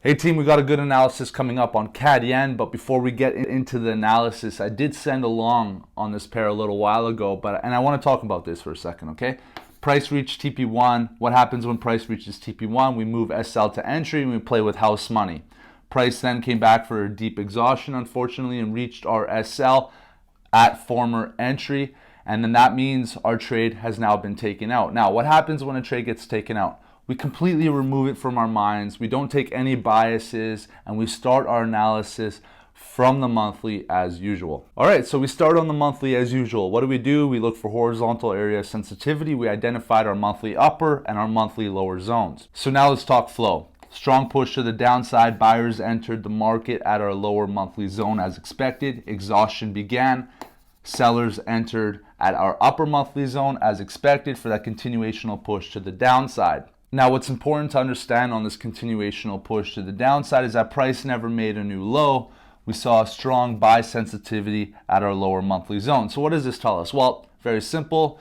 Hey team, we got a good analysis coming up on CAD yen, but before we get into the analysis, I did send along on this pair a little while ago, and I want to talk about this for a second, okay? Price reached TP1. What happens when price reaches TP1? We move SL to entry and we play with house money. Price then came back for a deep exhaustion, unfortunately, and reached our SL at former entry, and then that means our trade has now been taken out. Now, what happens when a trade gets taken out? We completely remove it from our minds. We don't take any biases, and we start our analysis from the monthly as usual. All right, so we start on the monthly as usual. What do? We look for horizontal area sensitivity. We identified our monthly upper and our monthly lower zones. So now let's talk flow. Strong push to the downside. Buyers entered the market at our lower monthly zone as expected. Exhaustion began. Sellers entered at our upper monthly zone as expected for that continuational push to the downside. Now, what's important to understand on this continuational push to the downside is that price never made a new low. We saw a strong buy sensitivity at our lower monthly zone. So what does this tell us? Well, very simple.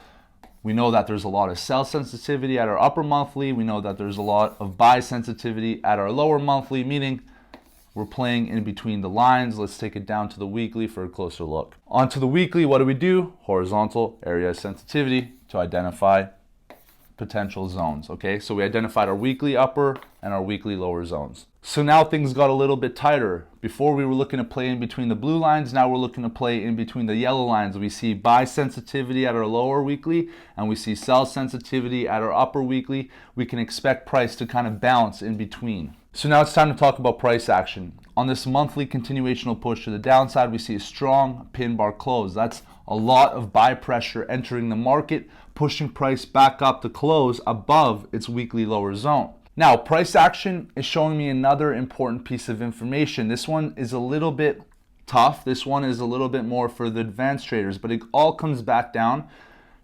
We know that there's a lot of sell sensitivity at our upper monthly. We know that there's a lot of buy sensitivity at our lower monthly, meaning we're playing in between the lines. Let's take it down to the weekly for a closer look. Onto the weekly, what do? Horizontal area sensitivity to identify potential zones. Okay, so we identified our weekly upper and our weekly lower zones. So now things got a little bit tighter. Before we were looking to play in between the blue lines, now we're looking to play in between the yellow lines. We see buy sensitivity at our lower weekly and we see sell sensitivity at our upper weekly. We can expect price to kind of bounce in between. So now it's time to talk about price action. On this monthly continuational push to the downside, we see a strong pin bar close. That's a lot of buy pressure entering the market, pushing price back up to close above its weekly lower zone. Now, price action is showing me another important piece of information. This one is a little bit tough. This one is a little bit more for the advanced traders, but it all comes back down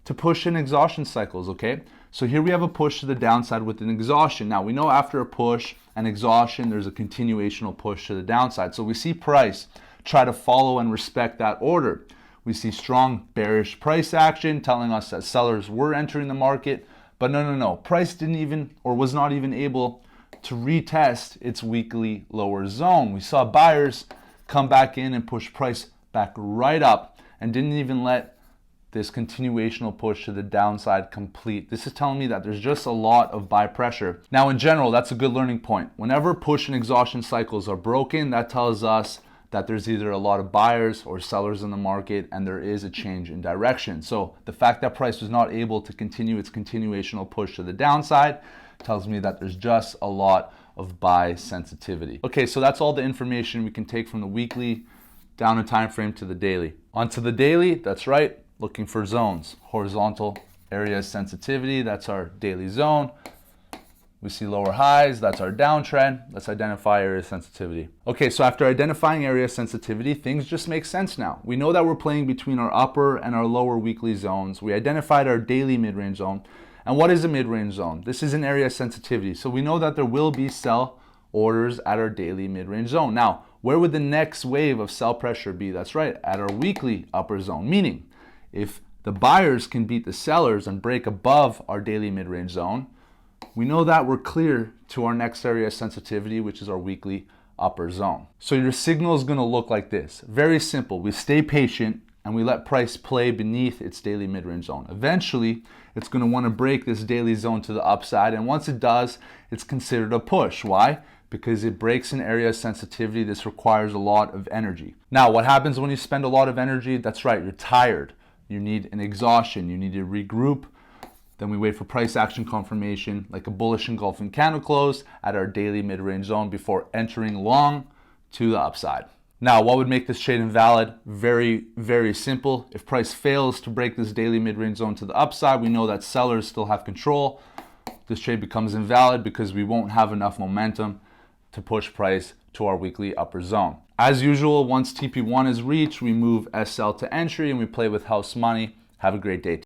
to push and exhaustion cycles, okay? So here we have a push to the downside with an exhaustion. Now, we know after a push and exhaustion, there's a continuational push to the downside. So we see price try to follow and respect that order. We see strong bearish price action telling us that sellers were entering the market, but no. Price didn't even, or was not even able to retest its weekly lower zone. We saw buyers come back in and push price back right up and didn't even let this continuational push to the downside complete. This is telling me that there's just a lot of buy pressure. Now, in general, that's a good learning point. Whenever push and exhaustion cycles are broken, that tells us that there's either a lot of buyers or sellers in the market and there is a change in direction. So the fact that price was not able to continue its continuational push to the downside tells me that there's just a lot of buy sensitivity. Okay, so that's all the information we can take from the weekly down in time frame to the daily. Onto the daily, that's right, looking for zones. Horizontal area sensitivity, that's our daily zone. We see lower highs, that's our downtrend. Let's identify area sensitivity. Okay, so after identifying area sensitivity, things just make sense now. We know that we're playing between our upper and our lower weekly zones. We identified our daily mid-range zone. And what is a mid-range zone? This is an area sensitivity. So we know that there will be sell orders at our daily mid-range zone. Now, where would the next wave of sell pressure be? That's right, at our weekly upper zone. Meaning, if the buyers can beat the sellers and break above our daily mid-range zone, we know that we're clear to our next area of sensitivity, which is our weekly upper zone. So your signal is going to look like this. Very simple. We stay patient and we let price play beneath its daily mid-range zone. Eventually, it's going to want to break this daily zone to the upside. And once it does, it's considered a push. Why? Because it breaks an area of sensitivity. This requires a lot of energy. Now, what happens when you spend a lot of energy? That's right. You're tired. You need an exhaustion. You need to regroup. Then we wait for price action confirmation, like a bullish engulfing candle close at our daily mid-range zone before entering long to the upside. Now, what would make this trade invalid? Very, very simple. If price fails to break this daily mid-range zone to the upside, we know that sellers still have control. This trade becomes invalid because we won't have enough momentum to push price to our weekly upper zone. As usual, once TP1 is reached, we move SL to entry and we play with house money. Have a great day.